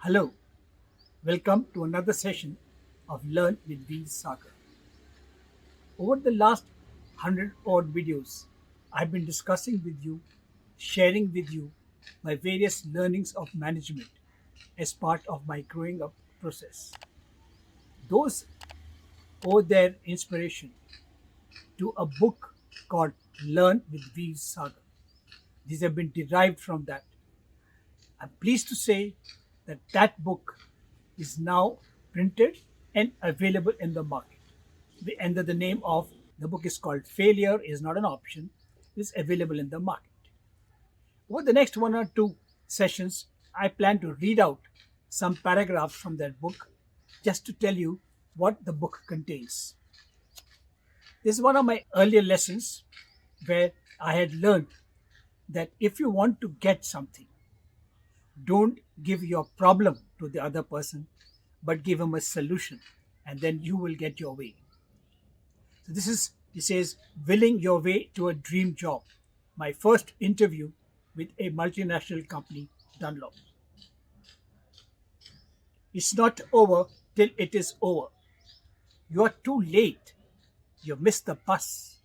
Hello, welcome to another session of Learn with Veer Sagar. Over the last 100 odd videos, I've been discussing with you, sharing with you my various learnings of management as part of my growing up process. Those owe their inspiration to a book called Learn with Veer Sagar. These have been derived from that. I'm pleased to say that that book is now printed and available in the market. The name of the book is called Failure is Not an Option. It's available in the market. Over the next one or two sessions, I plan to read out some paragraphs from that book just to tell you what the book contains. This is one of my earlier lessons where I had learned that if you want to get something, don't give your problem to the other person, but give him a solution, and then you will get your way. So it says, willing your way to a dream job. My first interview with a multinational company, Dunlop. It's not over till it is over. You are too late. You missed the bus.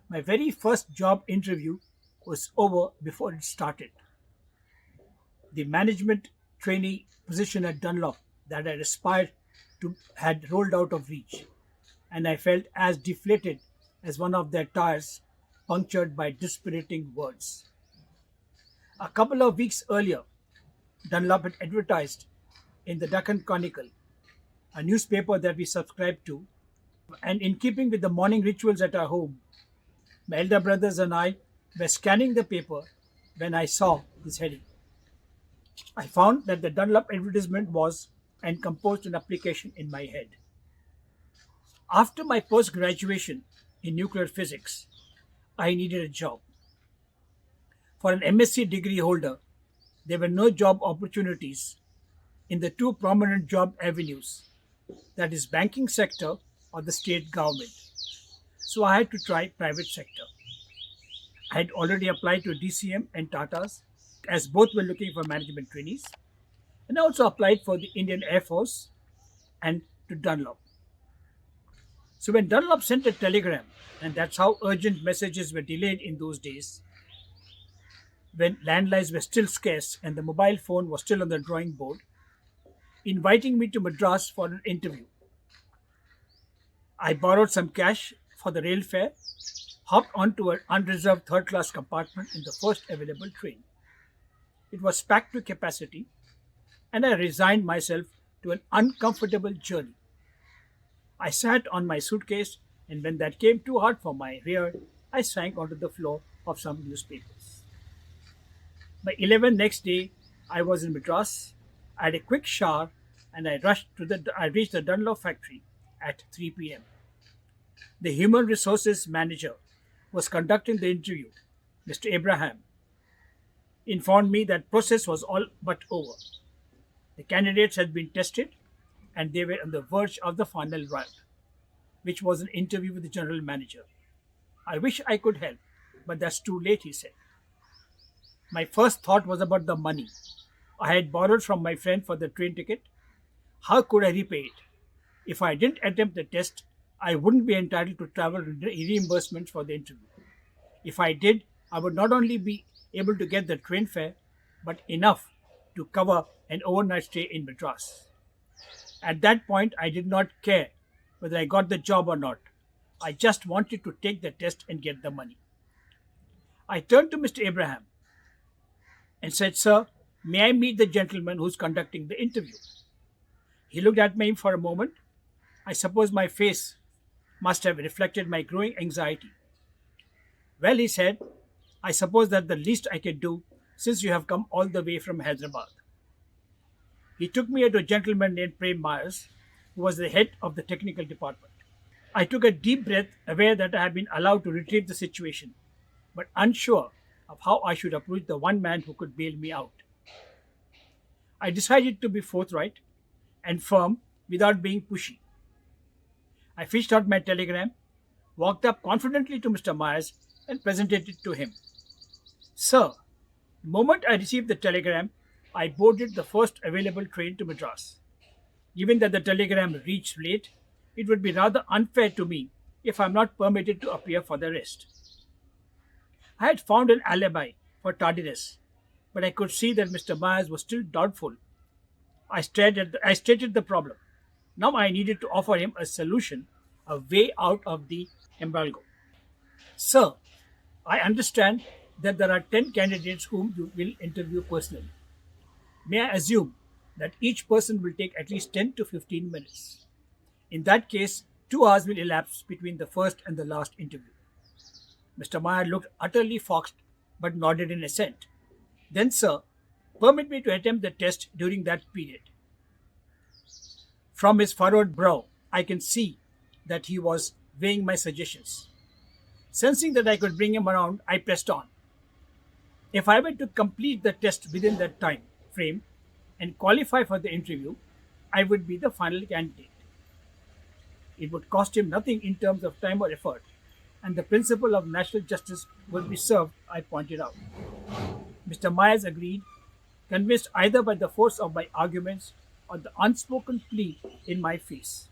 My very first job interview was over before it started. The management trainee position at Dunlop that I aspired to had rolled out of reach, and I felt as deflated as one of their tires punctured by dispiriting words. A couple of weeks earlier, Dunlop had advertised in the Deccan Chronicle, a newspaper that we subscribed to, and in keeping with the morning rituals at our home, my elder brothers and I were scanning the paper when I saw this heading. I found that the Dunlop advertisement was and composed an application in my head. After my post graduation in nuclear physics, I needed a job. For an MSc degree holder, there were no job opportunities in the two prominent job avenues, that is banking sector or the state government. So I had to try private sector. I had already applied to DCM and Tata's as both were looking for management trainees, and I also applied for the Indian Air Force and to Dunlop. So when Dunlop sent a telegram, and that's how urgent messages were delayed in those days, when landlines were still scarce and the mobile phone was still on the drawing board, inviting me to Madras for an interview. I borrowed some cash for the rail fare, hopped onto an unreserved third class compartment in the first available train. It was packed to capacity, and I resigned myself to an uncomfortable journey. I sat on my suitcase, and when that came too hard for my rear, I sank onto the floor of some newspapers. By 11 next day, I was in Madras. I had a quick shower, and I reached the Dunlop factory at 3 p.m. The human resources manager was conducting the interview. Mr. Abraham informed me that process was all but over. The candidates had been tested and they were on the verge of the final round, which was an interview with the general manager. I wish I could help, but that's too late, he said. My first thought was about the money. I had borrowed from my friend for the train ticket. How could I repay it? If I didn't attempt the test, I wouldn't be entitled to travel reimbursements for the interview. If I did, I would not only be able to get the train fare, but enough to cover an overnight stay in Madras. At that point, I did not care whether I got the job or not. I just wanted to take the test and get the money. I turned to Mr. Abraham and said, Sir, may I meet the gentleman who's conducting the interview? He looked at me for a moment. I suppose my face must have reflected my growing anxiety. Well, he said, I suppose that's the least I can do since you have come all the way from Hyderabad. He took me to a gentleman named Prem Myers, who was the head of the technical department. I took a deep breath, aware that I had been allowed to retrieve the situation, but unsure of how I should approach the one man who could bail me out. I decided to be forthright and firm without being pushy. I fished out my telegram, walked up confidently to Mr. Myers, and presented it to him. Sir, the moment I received the telegram, I boarded the first available train to Madras. Given that the telegram reached late, it would be rather unfair to me if I am not permitted to appear for the rest. I had found an alibi for tardiness, but I could see that Mr. Myers was still doubtful. I stated the problem. Now I needed to offer him a solution, a way out of the embargo. Sir, I understand that there are 10 candidates whom you will interview personally. May I assume that each person will take at least 10 to 15 minutes? In that case, 2 hours will elapse between the first and the last interview. Mr. Meyer looked utterly foxed but nodded in assent. Then, sir, permit me to attempt the test during that period. From his furrowed brow, I can see that he was weighing my suggestions. Sensing that I could bring him around, I pressed on. If I were to complete the test within that time frame and qualify for the interview, I would be the final candidate. It would cost him nothing in terms of time or effort, and the principle of national justice would be served, I pointed out. Mr. Myers agreed, convinced either by the force of my arguments or the unspoken plea in my face.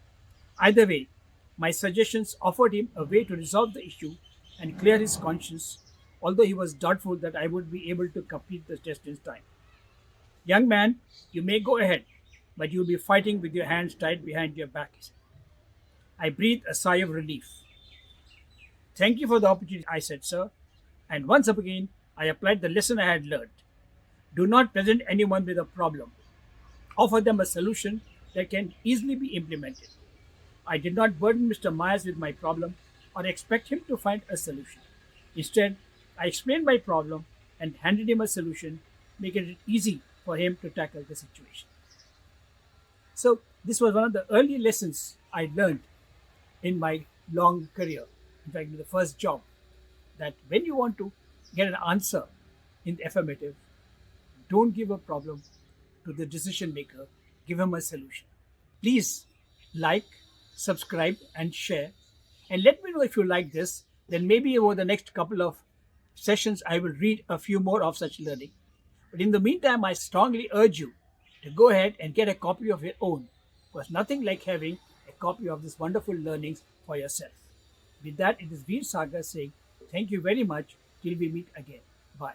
Either way, my suggestions offered him a way to resolve the issue and clear his conscience, although he was doubtful that I would be able to complete the test in time. Young man, you may go ahead, but you'll be fighting with your hands tied behind your back. I breathed a sigh of relief. Thank you for the opportunity, I said, sir, and once again I applied the lesson I had learned. Do not present anyone with a problem. Offer them a solution that can easily be implemented. I did not burden Mr. Myers with my problem or expect him to find a solution. Instead, I explained my problem and handed him a solution, making it easy for him to tackle the situation. So, this was one of the early lessons I learned in my long career. In fact, the first job, that when you want to get an answer in the affirmative, don't give a problem to the decision maker, give him a solution. Please like, subscribe, and share. And let me know if you like this. Then maybe over the next couple of sessions, I will read a few more of such learning. But in the meantime, I strongly urge you to go ahead and get a copy of your own, because nothing like having a copy of this wonderful learnings for yourself. With that, it is Veer Sagar saying thank you very much till we meet again. Bye.